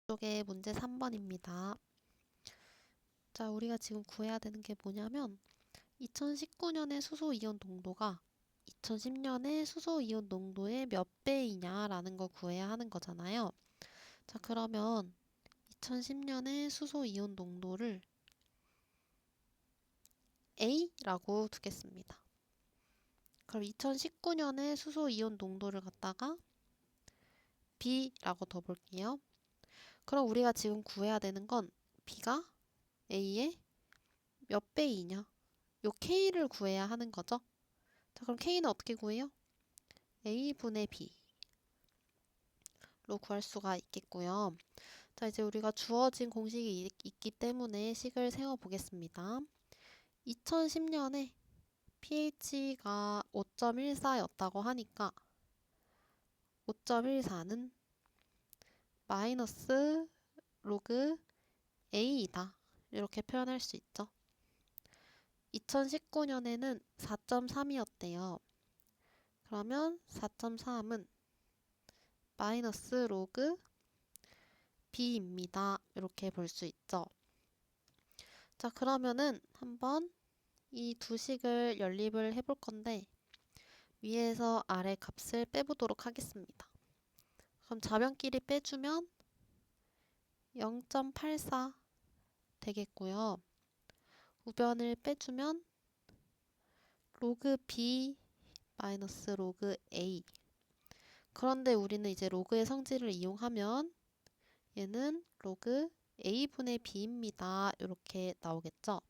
쪽에 문제 3번입니다. 자, 우리가 지금 구해야 되는 게 뭐냐면 2019년의 수소이온 농도가 2010년의 수소이온 농도의 몇 배이냐라는 거 구해야 하는 거잖아요. 자, 그러면 2010년의 수소이온 농도를 A라고 두겠습니다. 그럼 2019년의 수소이온 농도를 갖다가 B라고 둬볼게요. 그럼 우리가 지금 구해야 되는 건 B가 A의 몇 배이냐? 요 K를 구해야 하는 거죠. 자, 그럼 K는 어떻게 구해요? A분의 B로 구할 수가 있겠고요. 자, 이제 우리가 주어진 공식이 있기 때문에 식을 세워 보겠습니다. 2010년에 pH가 5.14였다고 하니까 5.14는 마이너스 로그 A이다. 이렇게 표현할 수 있죠. 2019년에는 4.3이었대요. 그러면 4.3은 마이너스 로그 B입니다. 이렇게 볼 수 있죠. 자, 그러면은 한번 이 두 식을 연립을 해볼 건데 위에서 아래 값을 빼보도록 하겠습니다. 그럼 좌변끼리 빼주면 0.84 되겠고요. 우변을 빼주면 로그 B 마이너스 로그 A. 그런데 우리는 이제 로그의 성질을 이용하면 얘는 로그 A분의 B입니다. 이렇게 나오겠죠.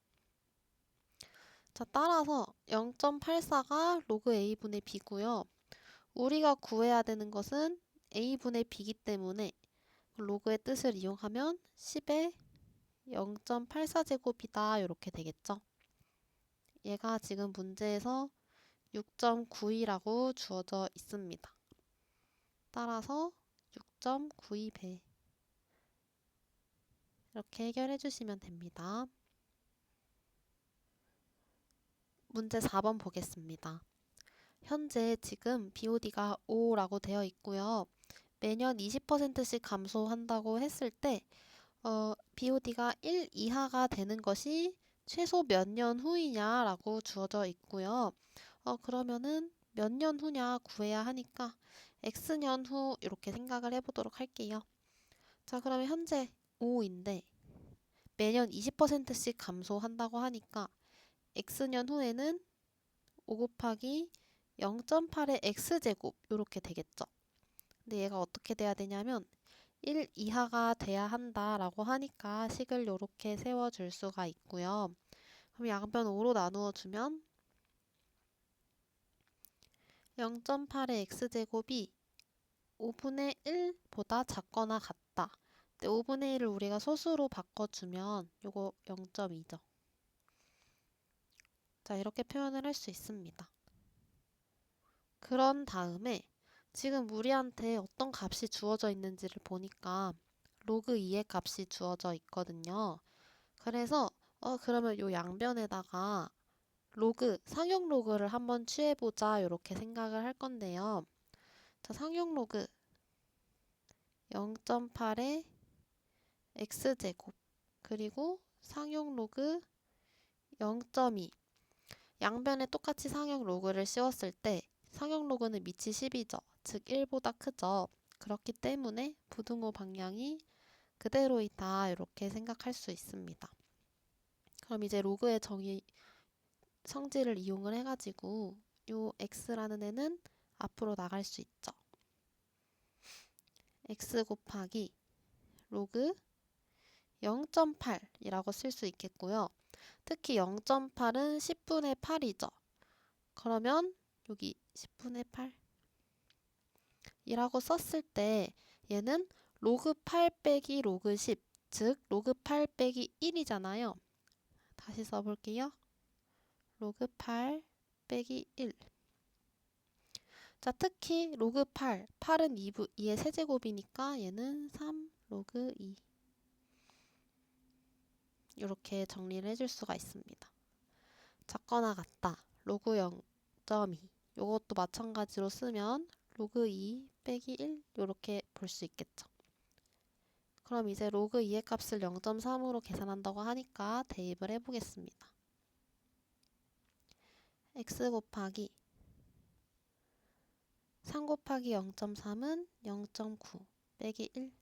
자, 따라서 0.84가 로그 A분의 B고요. 우리가 구해야 되는 것은 A분의 B이기 때문에 로그의 뜻을 이용하면 10의 0.84제곱이다. 이렇게 되겠죠. 얘가 지금 문제에서 6.92라고 주어져 있습니다. 따라서 6.92배 이렇게 해결해 주시면 됩니다. 문제 4번 보겠습니다. 현재 지금 BOD가 5라고 되어 있고요. 매년 20%씩 감소한다고 했을 때 BOD가 1 이하가 되는 것이 최소 몇 년 후이냐라고 주어져 있고요. 그러면은 몇 년 후냐 구해야 하니까 X년 후 이렇게 생각을 해보도록 할게요. 자, 그러면 현재 5인데 매년 20%씩 감소한다고 하니까 X년 후에는 5 곱하기 0.8의 X제곱 이렇게 되겠죠. 근데 얘가 어떻게 돼야 되냐면 1 이하가 돼야 한다라고 하니까 식을 이렇게 세워줄 수가 있고요. 그럼 양변 5로 나누어 주면 0.8의 x제곱이 5분의 1보다 작거나 같다. 근데 5분의 1을 우리가 소수로 바꿔주면 요거 0.2죠. 자, 이렇게 표현을 할 수 있습니다. 그런 다음에 지금 우리한테 어떤 값이 주어져 있는지를 보니까 로그 2의 값이 주어져 있거든요. 그래서 그러면 요 양변에다가 상용 로그를 한번 취해보자 이렇게 생각을 할 건데요. 자, 상용 로그 0.8의 x제곱 그리고 상용 로그 0.2 양변에 똑같이 상용 로그를 씌웠을 때 상용 로그는 밑이 10이죠. 즉 1보다 크죠. 그렇기 때문에 부등호 방향이 그대로이다 이렇게 생각할 수 있습니다. 그럼 이제 로그의 성질을 이용을 해가지고 요 x라는 애는 앞으로 나갈 수 있죠. x 곱하기 로그 0.8이라고 쓸 수 있겠고요. 특히 0.8은 10분의 8이죠. 그러면 여기 10분의 8이라고 썼을 때 얘는 로그 8 빼기 로그 10, 즉 로그 8 빼기 1이잖아요. 다시 써볼게요. 로그 8 빼기 1. 자, 특히 로그 8은 2의 세제곱이니까 얘는 3 로그 2. 이렇게 정리를 해줄 수가 있습니다. 작거나 같다. 로그 0.2. 이것도 마찬가지로 쓰면 로그 2 빼기 1 이렇게 볼 수 있겠죠. 그럼 이제 로그 2의 값을 0.3으로 계산한다고 하니까 대입을 해보겠습니다. x 곱하기 3 곱하기 0.3은 0.9 빼기 1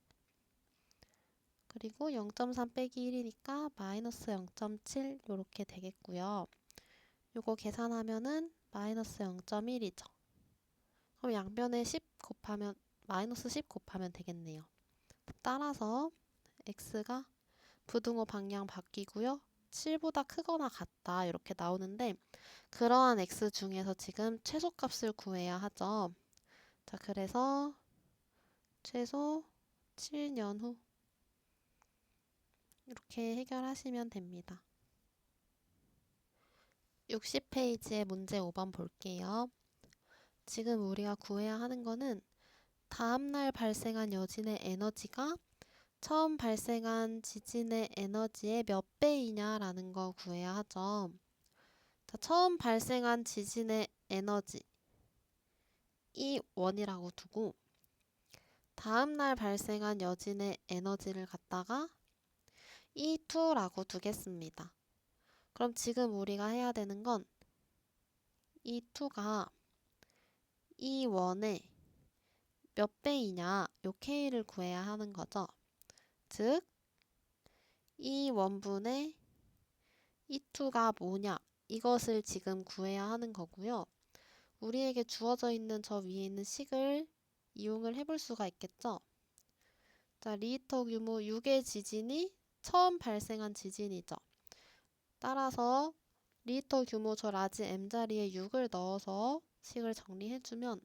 그리고 0.3 빼기 1이니까 마이너스 0.7 이렇게 되겠고요. 요거 계산하면은 마이너스 0.1이죠. 그럼 양변에 10 곱하면 마이너스 10 곱하면 되겠네요. 따라서 x가 부등호 방향 바뀌고요. 7보다 크거나 같다 이렇게 나오는데 그러한 x 중에서 지금 최소값을 구해야 하죠. 자, 그래서 최소 7년 후 이렇게 해결하시면 됩니다. 60페이지의 문제 5번 볼게요. 지금 우리가 구해야 하는 거는 다음날 발생한 여진의 에너지가 처음 발생한 지진의 에너지의 몇 배이냐라는 거 구해야 하죠. 자, 처음 발생한 지진의 에너지 E1이라고 두고 다음날 발생한 여진의 에너지를 갖다가 E2라고 두겠습니다. 그럼 지금 우리가 해야 되는 건 E2가 E1의 몇 배이냐 요 K를 구해야 하는 거죠. 즉 E1분의 E2가 뭐냐 이것을 지금 구해야 하는 거고요. 우리에게 주어져 있는 저 위에 있는 식을 이용을 해볼 수가 있겠죠. 자, 리히터 규모 6의 지진이 처음 발생한 지진이죠. 따라서 리히터 규모 저 라지 m 자리에 6을 넣어서 식을 정리해주면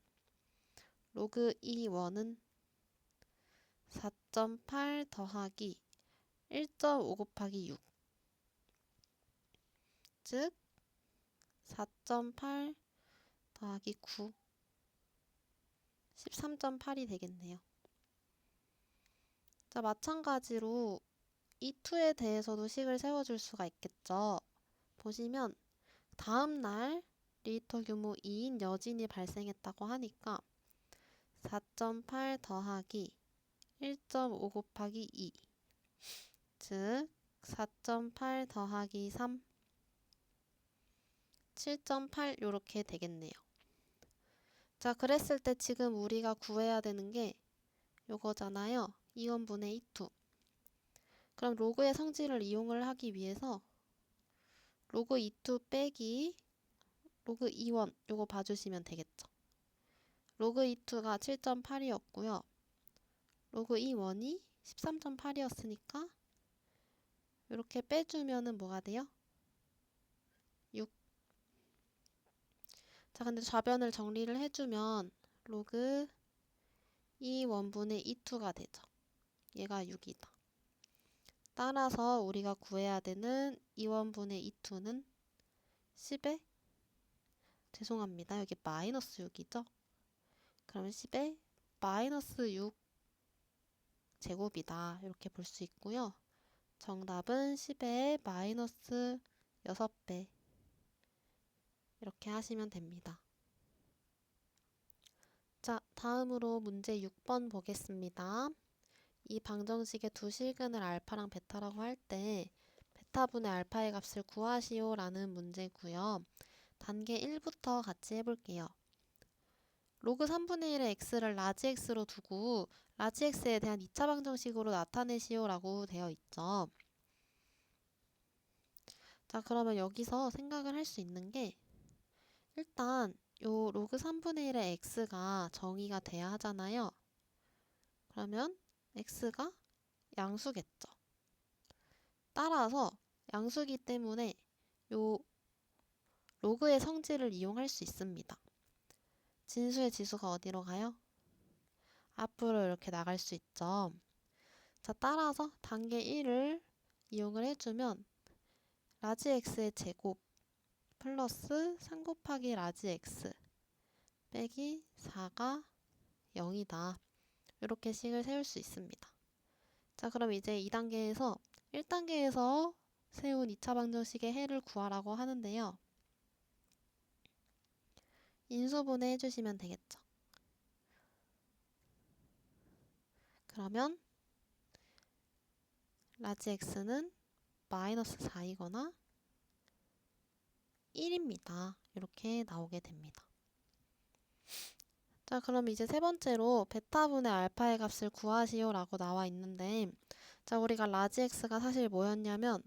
로그 E1은 4.8 더하기 1.5 곱하기 6 즉 4.8 더하기 9 13.8이 되겠네요. 자, 마찬가지로 E2에 대해서도 식을 세워줄 수가 있겠죠. 보시면 다음날 리히터 규모 2인 여진이 발생했다고 하니까 4.8 더하기 1.5 곱하기 2 즉 4.8 더하기 3 7.8 요렇게 되겠네요. 자, 그랬을 때 지금 우리가 구해야 되는 게 요거잖아요. 2원분의 E2. 그럼 로그의 성질을 이용을 하기 위해서 로그 E2 빼기 로그 E1 요거 봐주시면 되겠죠. 로그 E2가 7.8이었고요. 로그 E1이 13.8이었으니까 이렇게 빼주면은 뭐가 돼요? 6. 자, 근데 좌변을 정리를 해주면 로그 E1분의 E2가 되죠. 얘가 6이다. 따라서 우리가 구해야 되는 E1분의 E2는 10에 죄송합니다. 여기 마이너스 6이죠. 그러면 10에 마이너스 6 제곱이다. 이렇게 볼 수 있고요. 정답은 10에 마이너스 6배 이렇게 하시면 됩니다. 자, 다음으로 문제 6번 보겠습니다. 이 방정식의 두 실근을 알파랑 베타라고 할 때 베타분의 알파의 값을 구하시오 라는 문제고요. 단계 1부터 같이 해볼게요. 로그 3분의 1의 x를 라지 x로 두고 라지 x에 대한 2차 방정식으로 나타내시오 라고 되어 있죠. 자, 그러면 여기서 생각을 할 수 있는 게 일단 요 로그 3분의 1의 x가 정의가 돼야 하잖아요. 그러면 x가 양수겠죠. 따라서 양수기 때문에 요 로그의 성질을 이용할 수 있습니다. 진수의 지수가 어디로 가요? 앞으로 이렇게 나갈 수 있죠. 자, 따라서 단계 1을 이용을 해주면 라지 x의 제곱 플러스 3 곱하기 라지 x 빼기 4가 0이다. 이렇게 식을 세울 수 있습니다. 자, 그럼 이제 2단계에서 1단계에서 세운 2차 방정식의 해를 구하라고 하는데요. 인수분해 해주시면 되겠죠. 그러면 라지 x는 마이너스 4이거나 1입니다. 이렇게 나오게 됩니다. 자, 그럼 이제 세 번째로 베타분의 알파의 값을 구하시오 라고 나와 있는데, 자, 우리가 라지 x가 사실 뭐였냐면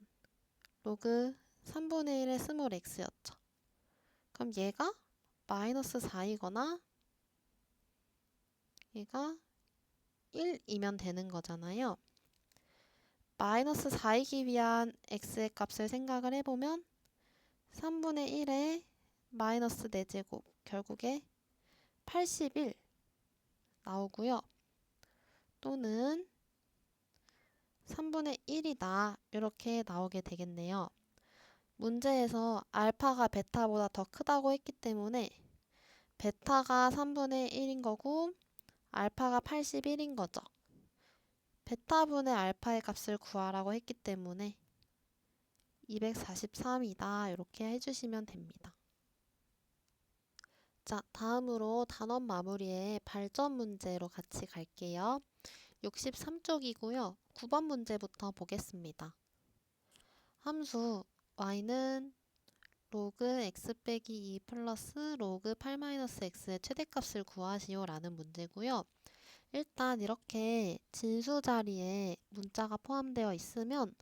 로그 3분의 1의 스몰 x였죠. 그럼 얘가 마이너스 4이거나 얘가 1이면 되는 거잖아요. 마이너스 4이기 위한 x의 값을 생각을 해보면 3분의 1에 마이너스 4제곱 결국에 81 나오고요. 또는 3분의 1이다 이렇게 나오게 되겠네요. 문제에서 알파가 베타보다 더 크다고 했기 때문에 베타가 3분의 1인 거고 알파가 81인 거죠. 베타분의 알파의 값을 구하라고 했기 때문에 243이다 이렇게 해주시면 됩니다. 자, 다음으로 단원 마무리에 발전 문제로 같이 갈게요. 63쪽이고요. 9번 문제부터 보겠습니다. 함수 y는 로그 x 빼기 2 플러스 로그 8-x의 최대값을 구하시오 라는 문제고요. 일단 이렇게 진수 자리에 문자가 포함되어 있으면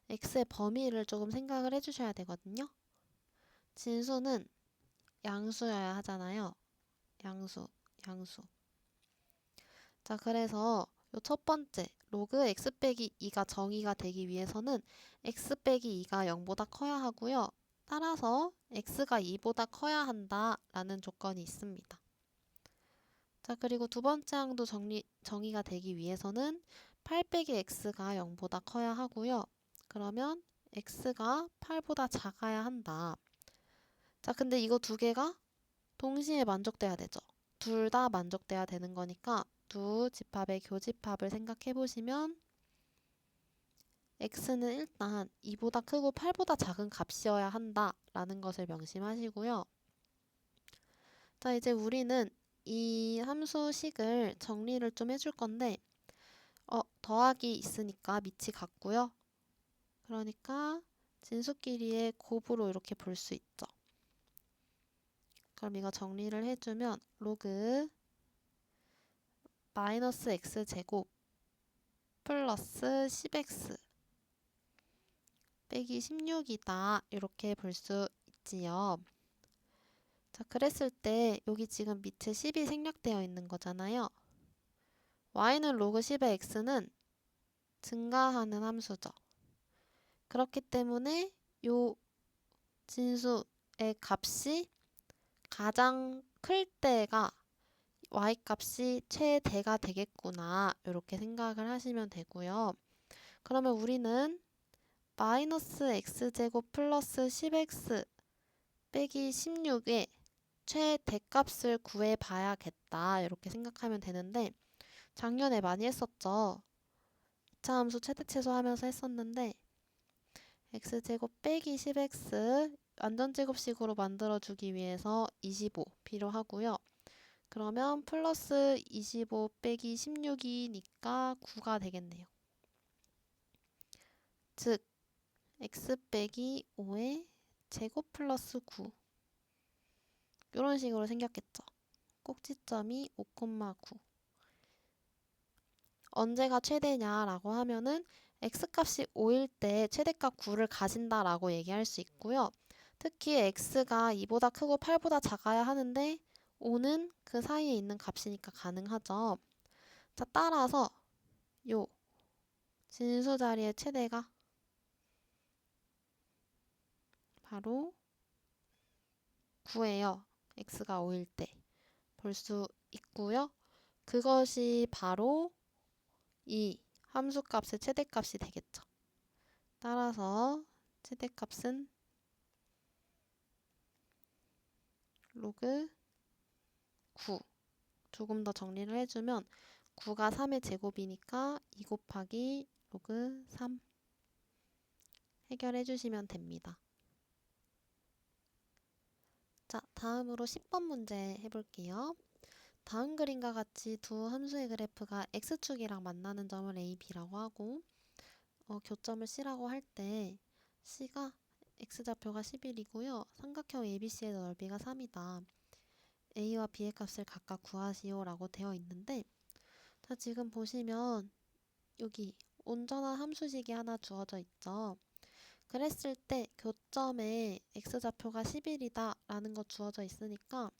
x의 범위를 조금 생각을 해주셔야 되거든요. 진수는 양수여야 하잖아요. 양수. 자, 그래서 요 첫 번째 로그 x 빼기 2가 정의가 되기 위해서는 x 빼기 2가 0보다 커야 하고요. 따라서 x가 2보다 커야 한다 라는 조건이 있습니다. 자, 그리고 두 번째 항도 정의가 되기 위해서는 8 빼기 x가 0보다 커야 하고요. 그러면 x가 8보다 작아야 한다. 자, 근데 이거 두 개가 동시에 만족돼야 되죠. 둘 다 만족돼야 되는 거니까 두 집합의 교집합을 생각해 보시면 x는 일단 2보다 크고 8보다 작은 값이어야 한다 라는 것을 명심하시고요. 자, 이제 우리는 이 함수식을 정리를 좀 해줄 건데 더하기 있으니까 밑이 같고요. 그러니까 진수끼리의 곱으로 이렇게 볼 수 있죠. 그럼 이거 정리를 해주면 로그 마이너스 x제곱 플러스 10x 빼기 16이다 이렇게 볼 수 있지요. 자, 그랬을 때 여기 지금 밑에 10이 생략되어 있는 거잖아요. y는 로그 10의 x는 증가하는 함수죠. 그렇기 때문에 요 진수의 값이 가장 클 때가 y값이 최대가 되겠구나 이렇게 생각을 하시면 되고요. 그러면 우리는 마이너스 x제곱 플러스 10x 빼기 16의 최대값을 구해봐야겠다 이렇게 생각하면 되는데 작년에 많이 했었죠. 2차 함수 최대최소 하면서 했었는데 x제곱 빼기 10x 완전제곱식으로 만들어주기 위해서 25 필요하고요. 그러면 플러스 25 빼기 16이니까 9가 되겠네요. 즉 x 빼기 5의 제곱 플러스 9 이런 식으로 생겼겠죠. 꼭지점이 5,9 언제가 최대냐라고 하면은 x값이 5일 때 최대값 9를 가진다라고 얘기할 수 있고요. 특히 x가 2보다 크고 8보다 작아야 하는데 5는 그 사이에 있는 값이니까 가능하죠. 자, 따라서 요 진수 자리의 최대가 바로 9예요. x가 5일 때 볼 수 있고요. 그것이 바로 이 함수값의 최대값이 되겠죠. 따라서 최대값은 로그 9. 조금 더 정리를 해주면 9가 3의 제곱이니까 2 곱하기 로그 3 해결해 주시면 됩니다. 자, 다음으로 10번 문제 해볼게요. 다음 그림과 같이 두 함수의 그래프가 x축이랑 만나는 점을 a, b라고 하고 교점을 C라고 할 때 C가 X좌표가 11이고요. 삼각형 ABC의 넓이가 3이다. A와 B의 값을 각각 구하시오 라고 되어 있는데, 자, 지금 보시면 여기 온전한 함수식이 하나 주어져 있죠. 그랬을 때 교점에 X좌표가 11이다 라는 거 주어져 있으니까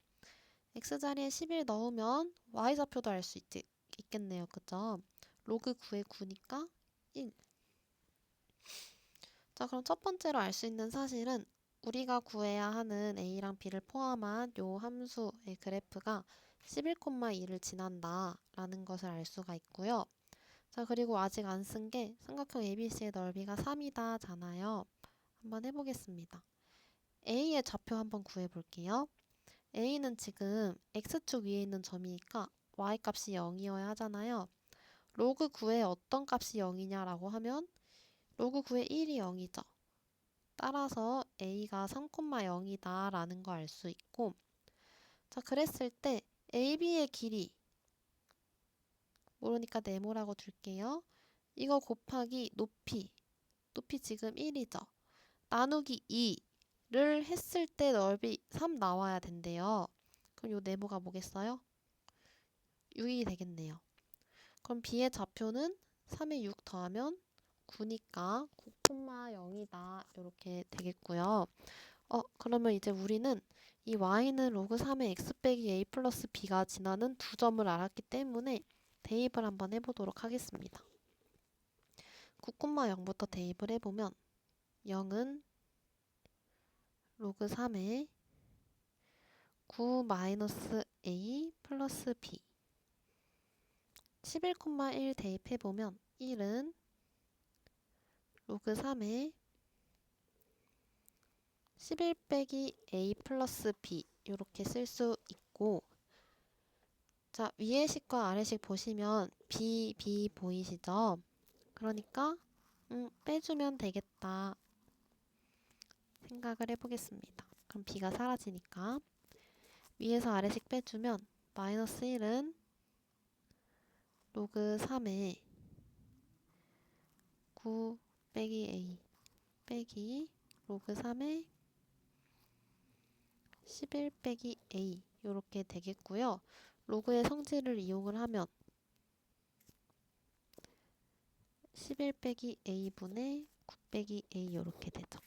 X자리에 11 넣으면 Y좌표도 알 수 있겠네요. 그죠? 로그 9의 9니까 1. 자, 그럼 첫 번째로 알 수 있는 사실은 우리가 구해야 하는 A랑 B를 포함한 요 함수의 그래프가 11,2를 지난다 라는 것을 알 수가 있고요. 자, 그리고 아직 안 쓴 게 삼각형 ABC의 넓이가 3이다 잖아요. 한번 해보겠습니다. A의 좌표 한번 구해볼게요. A는 지금 X축 위에 있는 점이니까 Y값이 0이어야 하잖아요. 로그 9의 어떤 값이 0이냐라고 하면 로그 9의 1이 0이죠. 따라서 A가 3,0이다 라는 거 알 수 있고, 자, 그랬을 때 AB의 길이 모르니까 네모라고 둘게요. 이거 곱하기 높이 지금 1이죠. 나누기 2를 했을 때 넓이 3 나와야 된대요. 그럼 요 네모가 뭐겠어요? 6이 되겠네요. 그럼 B의 좌표는 3에 6 더하면 9니까 9,0이다 이렇게 되겠고요. 그러면 이제 우리는 이 y는 로그 3의 x 빼기 a 플러스 b가 지나는 두 점을 알았기 때문에 대입을 한번 해보도록 하겠습니다. 9,0부터 대입을 해보면 0은 로그 3의 9 마이너스 a 플러스 b 11,1 대입해보면 1은 로그 3의 11 빼기 a 플러스 b 이렇게 쓸 수 있고, 자, 위의 식과 아래 식 보시면 b 보이시죠? 그러니까 빼주면 되겠다 생각을 해보겠습니다. 그럼 b가 사라지니까 위에서 아래식 빼주면 마이너스 1은 로그 3의 9 빼기 a 빼기 로그 3의 11 빼기 a 이렇게 되겠고요. 로그의 성질을 이용을 하면 11 빼기 a분의 9 빼기 a 이렇게 되죠.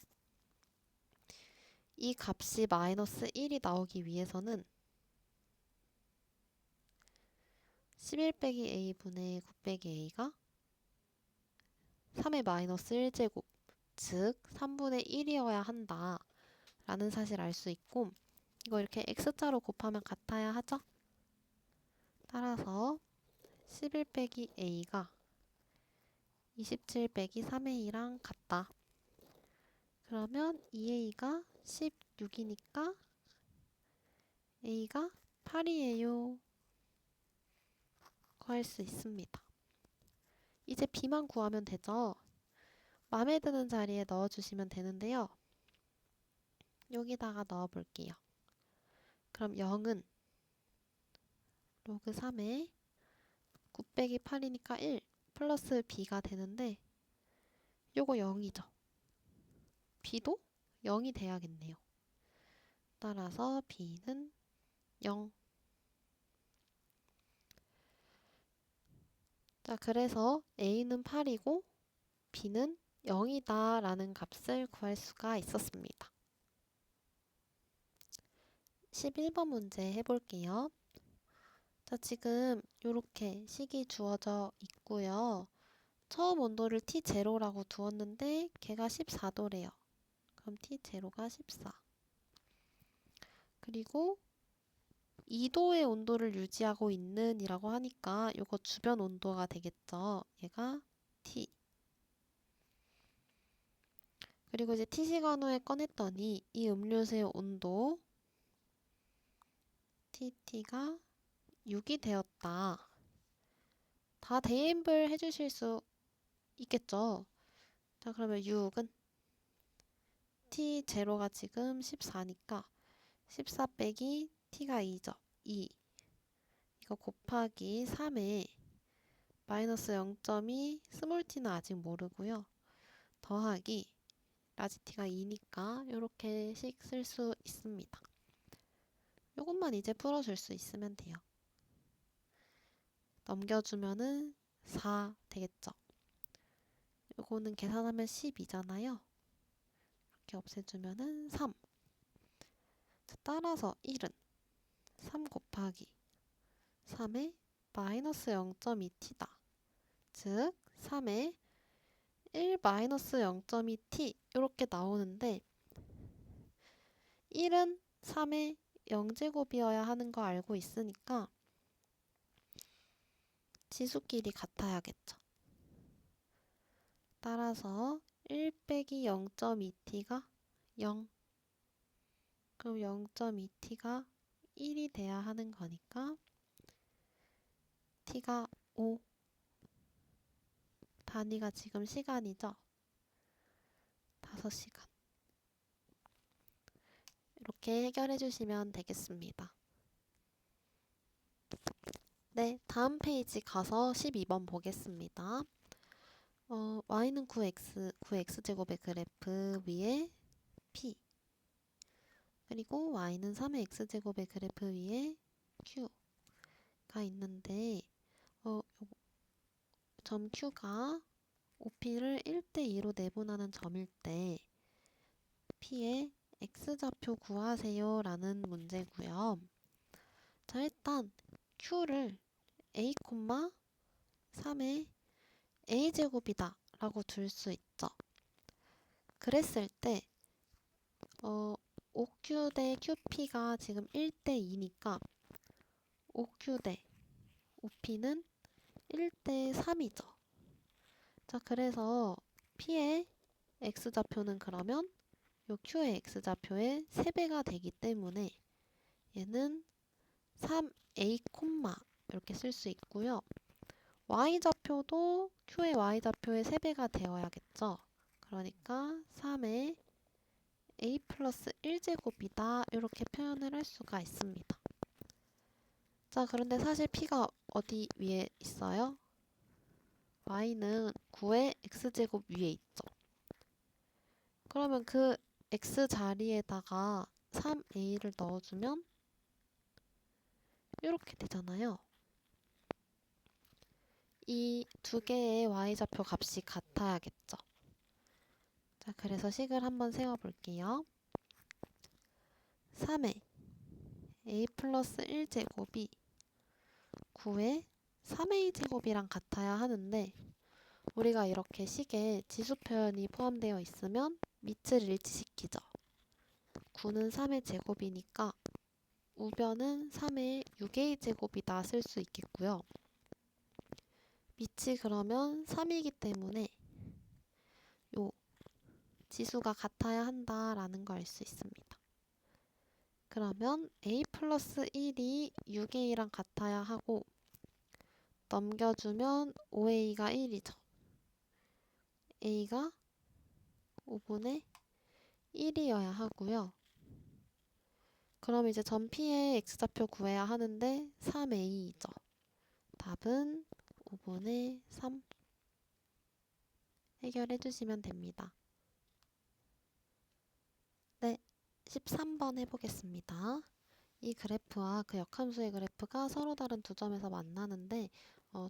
이 값이 마이너스 1이 나오기 위해서는 11 빼기 a분의 9 빼기 a가 3의 마이너스 1제곱, 즉 3분의 1이어야 한다 라는 사실을 알 수 있고, 이거 이렇게 x자로 곱하면 같아야 하죠? 따라서 11 빼기 a가 27 빼기 3a랑 같다. 그러면 2a가 16이니까 a가 8이에요. 구할 수 있습니다. 이제 b만 구하면 되죠. 마음에 드는 자리에 넣어주시면 되는데요. 여기다가 넣어볼게요. 그럼 0은 로그 3에 9 빼기 8이니까 1 플러스 b가 되는데 요거 0이죠. b도 0이 돼야겠네요. 따라서 b는 0. 자, 그래서 a는 8이고 b는 0이다 라는 값을 구할 수가 있었습니다. 11번 문제 해볼게요. 자, 지금 이렇게 식이 주어져 있고요. 처음 온도를 T0라고 두었는데 걔가 14도래요. 그럼 T0가 14. 그리고 2도의 온도를 유지하고 있는 이라고 하니까 이거 주변 온도가 되겠죠. 얘가 T. 그리고 이제 T시간 후에 꺼냈더니 이 음료수의 온도 TT가 6이 되었다. 다 대입을 해주실 수 있겠죠. 자, 그러면 6은 T0가 지금 14니까 14 빼기 T가 2죠. 2. 이거 곱하기 3에 마이너스 0.2 스몰 t는 아직 모르고요. 더하기 라지 t가 2니까 이렇게씩 쓸 수 있습니다. 요것만 이제 풀어줄 수 있으면 돼요. 넘겨주면은 4 되겠죠. 요거는 계산하면 12잖아요. 이렇게 없애주면은 3. 자, 따라서 1은 3 곱하기 3의 마이너스 0.2t다. 즉 3의 1 마이너스 0.2t 이렇게 나오는데 1은 3의 0제곱이어야 하는 거 알고 있으니까 지수끼리 같아야겠죠. 따라서 1 빼기 0.2t가 0. 그럼 0.2t가 1이 돼야 하는 거니까 t가 5. 단위가 지금 시간이죠. 5시간. 이렇게 해결해 주시면 되겠습니다. 네, 다음 페이지 가서 12번 보겠습니다. y는 9x제곱의 그래프 위에 p, 그리고 y는 3의 x제곱의 그래프 위에 q가 있는데 점 q가 OP를 1대2로 내분하는 점일 때 p의 x좌표 구하세요 라는 문제고요. 자, 일단 q를 a, 3의 a제곱이다 라고 둘 수 있죠. 그랬을 때 OQ 대 QP가 지금 1대2니까 OQ 대 OP는 1대3이죠. 자, 그래서 P의 X좌표는 그러면 요 Q의 X좌표의 3배가 되기 때문에 얘는 3A, 이렇게 쓸 수 있고요. Y좌표도 Q의 Y좌표의 3배가 되어야겠죠. 그러니까 3의 A 플러스 1제곱이다 이렇게 표현을 할 수가 있습니다. 자, 그런데 사실 P가 어디 위에 있어요? Y는 9의 X제곱 위에 있죠. 그러면 그 X 자리에다가 3A를 넣어주면 이렇게 되잖아요. 이 두 개의 Y좌표 값이 같아야겠죠. 자, 그래서 식을 한번 세워볼게요. 3의 A 플러스 1제곱이 9의 3a제곱이랑 같아야 하는데 우리가 이렇게 식에 지수 표현이 포함되어 있으면 밑을 일치시키죠. 9는 3의 제곱이니까 우변은 3의 6의 제곱이다 쓸 수 있겠고요. 밑이 그러면 3이기 때문에 요 지수가 같아야 한다라는 걸 알 수 있습니다. 그러면 a 플러스 1이 6a랑 같아야 하고 넘겨주면 5a가 1이죠. a가 5분의 1이어야 하고요. 그럼 이제 점 P의 X좌표 구해야 하는데 3A이죠. 답은 5분의 3 해결해 주시면 됩니다. 네, 13번 해보겠습니다. 이 그래프와 그 역함수의 그래프가 서로 다른 두 점에서 만나는데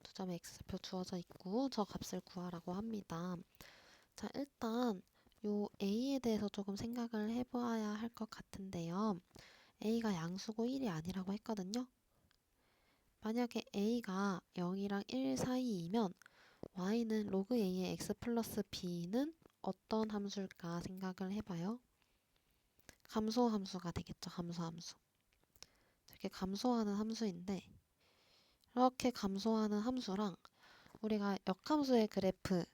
두 점의 X좌표 주어져 있고 저 값을 구하라고 합니다. 자, 일단 요 A에 대해서 조금 생각을 해봐야 할 것 같은데요. A가 양수고 1이 아니라고 했거든요. 만약에 A가 0이랑 1 사이이면 Y는 로그 A의 X 플러스 B는 어떤 함수일까 생각을 해봐요. 감소함수가 되겠죠. 감소함수. 이렇게 감소하는 함수인데 이렇게 감소하는 함수랑 우리가 역함수의 그래프는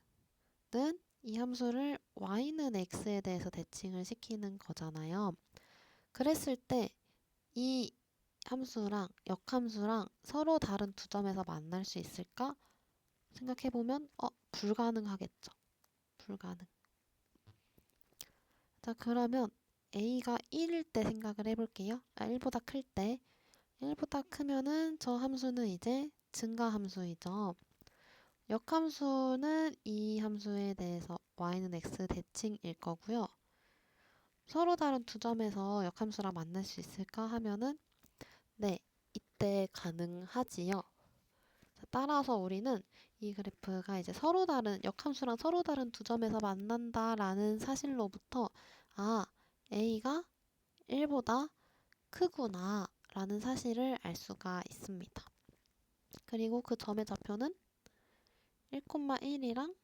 이 함수를 Y는 X에 대해서 대칭을 시키는 거잖아요. 그랬을 때 이 함수랑 역함수랑 서로 다른 두 점에서 만날 수 있을까? 생각해보면 불가능하겠죠. 불가능. 자, 그러면 a가 1일 때 생각을 해볼게요. 1보다 클 때. 1보다 크면은 저 함수는 이제 증가함수이죠. 역함수는 이 함수에 대해서 y는 x 대칭일 거고요. 서로 다른 두 점에서 역함수랑 만날 수 있을까 하면은 네, 이때 가능하지요. 따라서 우리는 이 그래프가 이제 서로 다른 역함수랑 서로 다른 두 점에서 만난다라는 사실로부터 아, a가 1보다 크구나 라는 사실을 알 수가 있습니다. 그리고 그 점의 좌표는 1,1이랑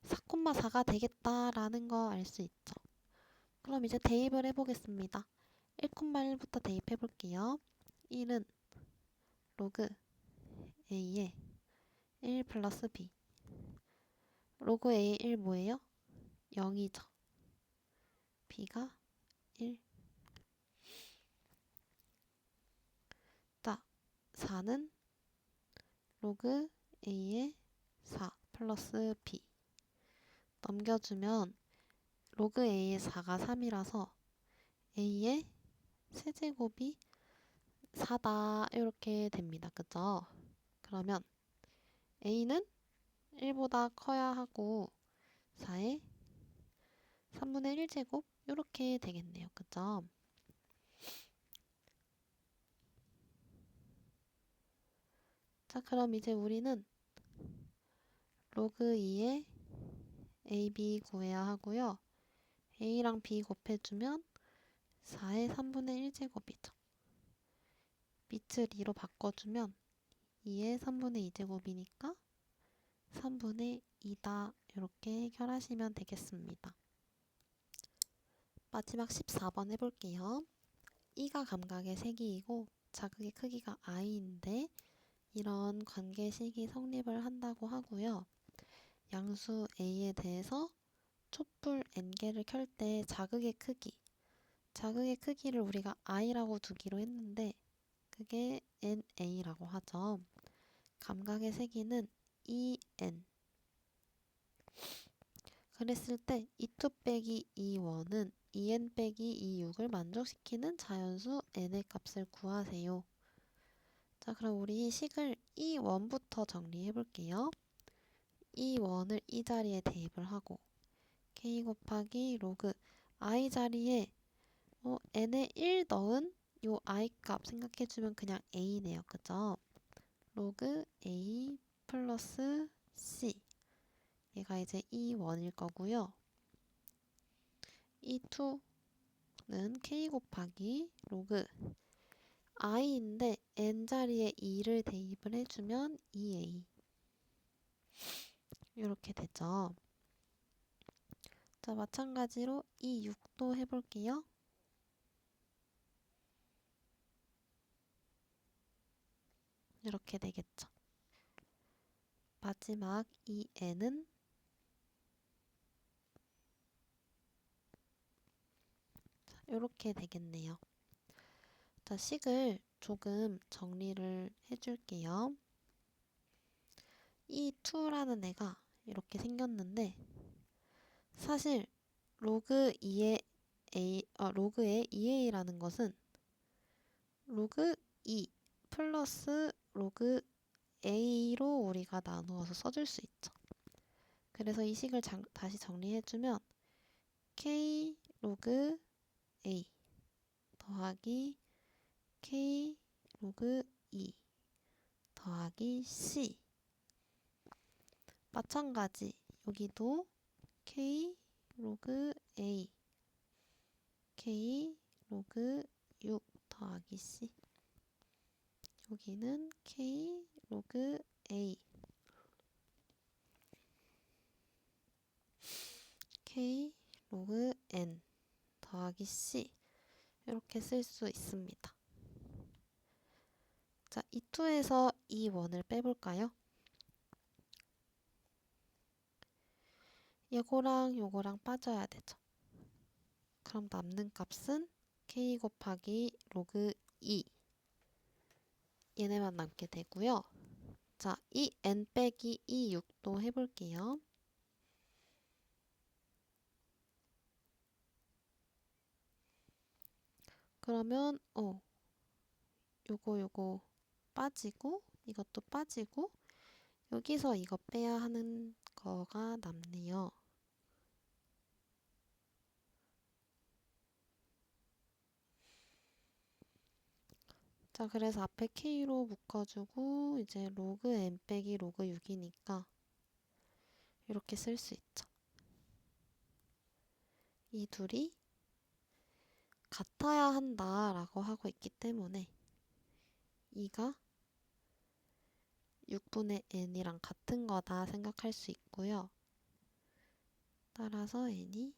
4,4가 되겠다라는 거 알 수 있죠. 그럼 이제 대입을 해보겠습니다. 1,1부터 대입해 볼게요. 1은 로그 a의 1 플러스 b. 로그 a 1 뭐예요? 0이죠. b가 1. 자, 4는 로그 a의 4 플러스 b. 넘겨주면 로그 a의 4가 3이라서 a의 세제곱이 4다 이렇게 됩니다. 그죠? 그러면 a는 1보다 커야 하고 4의 3분의 1제곱 이렇게 되겠네요. 그죠? 자, 그럼 이제 우리는 로그 2의 ab 구해야 하고요. a랑 b 곱해주면 4의 3분의 1제곱이죠. 밑을 2로 바꿔주면 2의 3분의 2제곱이니까 3분의 2다. 이렇게 해결하시면 되겠습니다. 마지막 14번 해볼게요. E가 감각의 세기이고 자극의 크기가 i인데 이런 관계식이 성립을 한다고 하고요. 양수 A에 대해서 촛불 N개를 켤 때 자극의 크기를 우리가 i라고 두기로 했는데 그게 NA라고 하죠. 감각의 세기는 EN. 그랬을 때 E2 빼기 E1은 EN 빼기 E6을 만족시키는 자연수 N의 값을 구하세요. 자, 그럼 우리 식을 E1부터 정리해 볼게요. E1을 이 자리에 대입을 하고 K 곱하기 로그 I 자리에 N에 1 넣은 요 I 값 생각해주면 그냥 A네요. 그죠? 로그 A 플러스 C. 얘가 이제 E1일 거고요. E2는 K 곱하기 로그 i인데 n 자리에 2를 대입을 해주면 2a 이렇게 되죠. 자, 마찬가지로 E6도 해볼게요. 이렇게 되겠죠. 마지막 EN은 이렇게 되겠네요. 자, 식을 조금 정리를 해줄게요. E2라는 애가 이렇게 생겼는데 사실 로그 2의 로그의 2a라는 것은 로그 2 플러스 로그 a로 우리가 나누어서 써줄 수 있죠. 그래서 이 식을 다시 정리해주면 k 로그 a 더하기 k 로그 2 더하기 c. 마찬가지 여기도 k 로그 a k 로그 6 더하기 c. 여기는 k 로그 a k 로그 n 더하기 c 이렇게 쓸 수 있습니다. 자, E2에서 E1을 빼볼까요? 요거랑 요거랑 빠져야 되죠. 그럼 남는 값은 k 곱하기 로그 2 얘네만 남게 되고요. 자, 이 n 빼기 이 6도 해볼게요. 그러면 요거 빠지고 이것도 빠지고 여기서 이거 빼야 하는 거가 남네요. 자, 그래서 앞에 K로 묶어주고 이제 로그 n 빼기 로그 6이니까 이렇게 쓸 수 있죠. 이 둘이 같아야 한다라고 하고 있기 때문에 2가 6분의 n이랑 같은 거다 생각할 수 있고요. 따라서 n이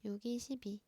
6이 12.